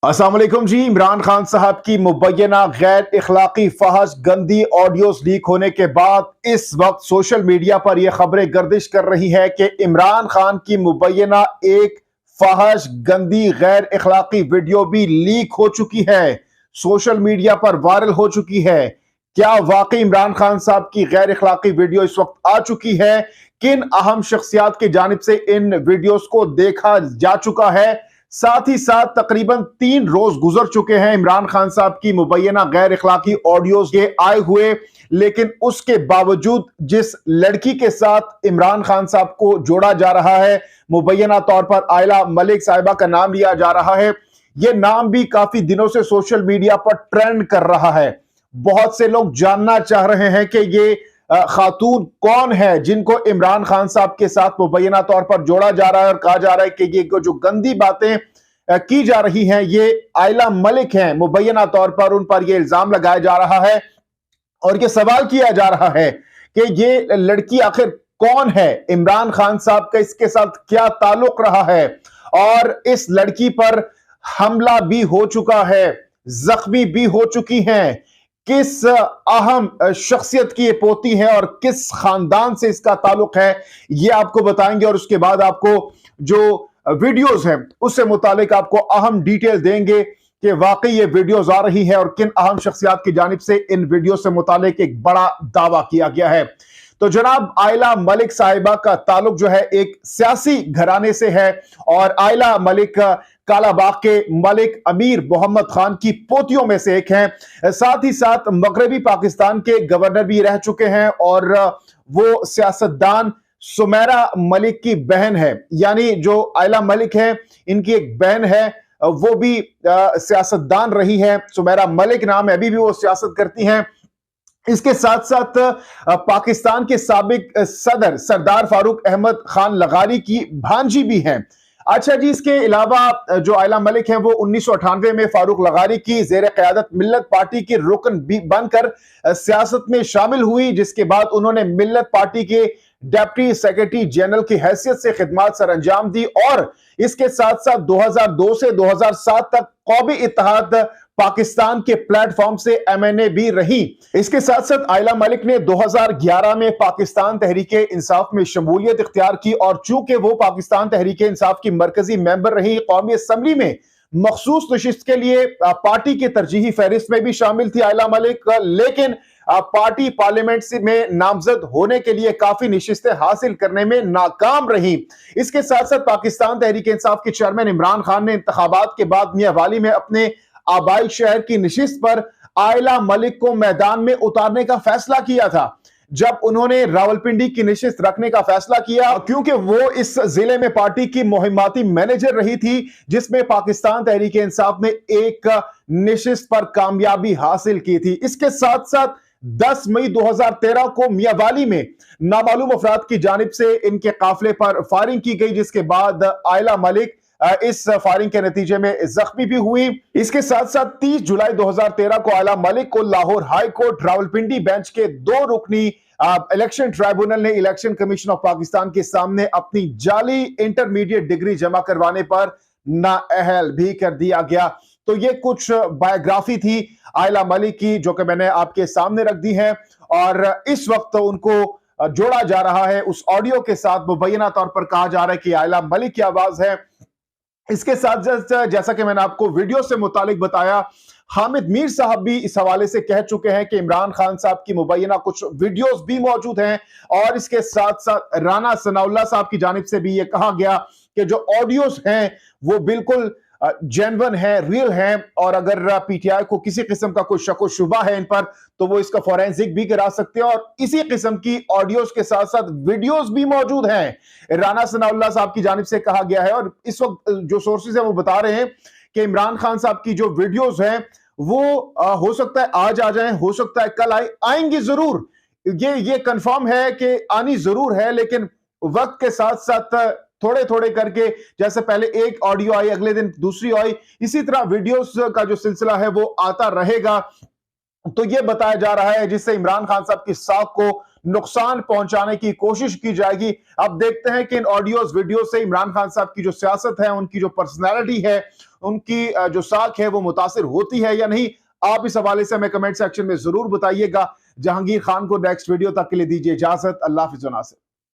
अस्सलाम वालेकुम जी। इमरान खान साहब की मुबैना गैर इखलाकी फहश गंदी ऑडियोज लीक होने के बाद इस वक्त सोशल मीडिया पर यह खबरें गर्दिश कर रही है कि इमरान खान की मुबैना एक फहश गंदी गैर इखलाकी वीडियो भी लीक हो चुकी है, सोशल मीडिया पर वायरल हो चुकी है। क्या वाकई इमरान खान साहब की गैर इखलाकी वीडियो इस वक्त आ चुकी है? किन अहम शख्सियात की जानिब से इन वीडियोस को देखा जा चुका है? साथ ही साथ तकरीबन 3 रोज गुजर चुके हैं इमरान खान साहब की मुबैना गैर इखलाकी ऑडियोज के आए हुए, लेकिन उसके बावजूद जिस लड़की के साथ इमरान खान साहब को जोड़ा जा रहा है, मुबैना तौर पर आयला मलिक साहिबा का नाम लिया जा रहा है, यह नाम भी काफी दिनों से सोशल मीडिया पर ट्रेंड कर रहा है। बहुत से लोग जानना चाह रहे हैं कि ये खातून कौन है जिनको इमरान खान साहब के साथ मुबैना तौर पर जोड़ा जा रहा है और कहा जा रहा है कि ये जो गंदी बातें की जा रही हैं ये आयला मलिक हैं। मुबैना तौर पर उन पर यह इल्जाम लगाया जा रहा है और यह सवाल किया जा रहा है कि ये लड़की आखिर कौन है, इमरान खान साहब का इसके साथ क्या ताल्लुक रहा है, और इस लड़की पर हमला भी हो चुका है, जख्मी भी हो चुकी हैं। किस अहम शख्सियत की ये पोती है और किस खानदान से इसका ताल्लुक है, ये आपको बताएंगे और उसके बाद आपको जो वीडियोस हैं उससे मुतालिक आपको अहम डिटेल देंगे कि वाकई ये वीडियोस आ रही है और किन अहम शख्सियात की जानिब से इन वीडियो से मुतालिक एक बड़ा दावा किया गया है। तो जनाब आयला मलिक साहिबा का ताल्लुक जो है एक सियासी घराने से है और आयला मलिक कालाबाग के मलिक अमीर मोहम्मद खान की पोतियों में से एक हैं। साथ ही साथ मगरबी पाकिस्तान के गवर्नर भी रह चुके हैं और वो सियासतदान सुमेरा मलिक की बहन है, यानी जो आयला मलिक है इनकी एक बहन है, वो भी सियासतदान रही है, सुमेरा मलिक नाम है, अभी भी वो सियासत करती हैं। इसके साथ साथ पाकिस्तान के साबिक सदर सरदार फारूक अहमद खान लगारी की भांजी भी हैं। अच्छा जी, इसके अलावा जो आयला मलिक हैं वो 1998 में फारूक लगारी की जेर क़यादत मिल्लत पार्टी की रुकन भी बनकर सियासत में शामिल हुई, जिसके बाद उन्होंने मिल्लत पार्टी के डिप्टी सेक्रेटरी जनरल की हैसियत से खिदमत सर अंजाम दी और इसके साथ साथ 2002 से 2007 तक कौमी इत्तेहाद पाकिस्तान के प्लेटफॉर्म से एमएनए भी रही। इसके साथ साथ आयला मलिक ने 2011 में पाकिस्तान तहरीके इंसाफ में शमूलियत इख्तियार की और चूंकि वो पाकिस्तान तहरीके इंसाफ की मरकजी मेंबर रही, कौमी असम्बली में मखसूस नशिस्त के लिए पार्टी की तरजीही फहरिस्त में भी शामिल थी आयला मलिक, लेकिन पार्टी पार्लियामेंट में नामजद होने के लिए काफी नशिस्तें हासिल करने में नाकाम रही। इसके साथ साथ पाकिस्तान तहरीक इंसाफ के चेयरमैन इमरान खान ने इंतखाबात के बाद मियांवाली में अपने आबाई शहर की नशिस्त पर आयला मलिक को मैदान में उतारने का फैसला किया था। जब उन्होंने रावलपिंडी की नशिस्त रखने का फैसला किया, क्योंकि वो इस जिले में पार्टी की मुहिमाती मैनेजर रही थी जिसमें पाकिस्तान तहरीक इंसाफ ने एक नशिस्त पर कामयाबी हासिल की थी। इसके साथ साथ 10 मई 2013 को मियांवाली में नामालूम अफराद की जानिब से इनके काफिले पर फायरिंग की गई, जिसके बाद आयला मलिक इस फायरिंग के नतीजे में जख्मी भी हुई। इसके साथ साथ 30 जुलाई 2013 को आयला मलिक को Lahore high court Rawalpindi bench के 2 रुकनी इलेक्शन ट्राइब्यूनल ने इलेक्शन कमीशन ऑफ पाकिस्तान के सामने अपनी जाली इंटरमीडिएट डिग्री जमा करवाने पर नाअहल भी कर दिया गया। तो ये कुछ बायोग्राफी थी आयला मलिक की जो कि मैंने आपके सामने रख दी है और इस वक्त उनको जोड़ा जा रहा है उस ऑडियो के साथ। मुबैना तौर पर कहा जा रहा है कि आयला मलिक की आवाज है। इसके साथ जैसा कि मैंने आपको वीडियो से मुतालिक बताया, हामिद मीर साहब भी इस हवाले से कह चुके हैं कि इमरान खान साहब की मुबैना कुछ वीडियोस भी मौजूद हैं और इसके साथ साथ राना सनाउल्लाह साहब की जानिब से भी यह कहा गया कि जो ऑडियोस हैं वो बिल्कुल जेन्युइन है, रियल है और अगर पीटीआई को किसी किस्म का कोई शक व शुबा है इन पर तो वो इसका फोरेंसिक भी करा सकते हैं और इसी किस्म की ऑडियोस के साथ साथ वीडियोस भी मौजूद हैं। राना सनाउल्लाह साहब की जानिब से कहा गया है और इस वक्त जो सोर्सेज है वो बता रहे हैं कि इमरान खान साहब की जो वीडियोस हैं वो हो सकता है आज आ जाएं, हो सकता है कल आएंगी जरूर, ये कंफर्म है कि आनी जरूर है, लेकिन वक्त के साथ साथ थोड़े थोड़े करके, जैसे पहले एक ऑडियो आई अगले दिन दूसरी आई, इसी तरह वीडियोस का जो सिलसिला है वो आता रहेगा। तो ये बताया जा रहा है जिससे इमरान खान साहब की साख को नुकसान पहुंचाने की कोशिश की जाएगी। अब देखते हैं कि इन ऑडियोज वीडियो से इमरान खान साहब की जो सियासत है, उनकी जो पर्सनैलिटी है, उनकी जो साख है वो मुतासिर होती है या नहीं। आप इस हवाले से हमें कमेंट सेक्शन में जरूर बताइएगा। जहांगीर खान को नेक्स्ट वीडियो तक के लिए दीजिए इजाजत। अल्लाह हाफिज।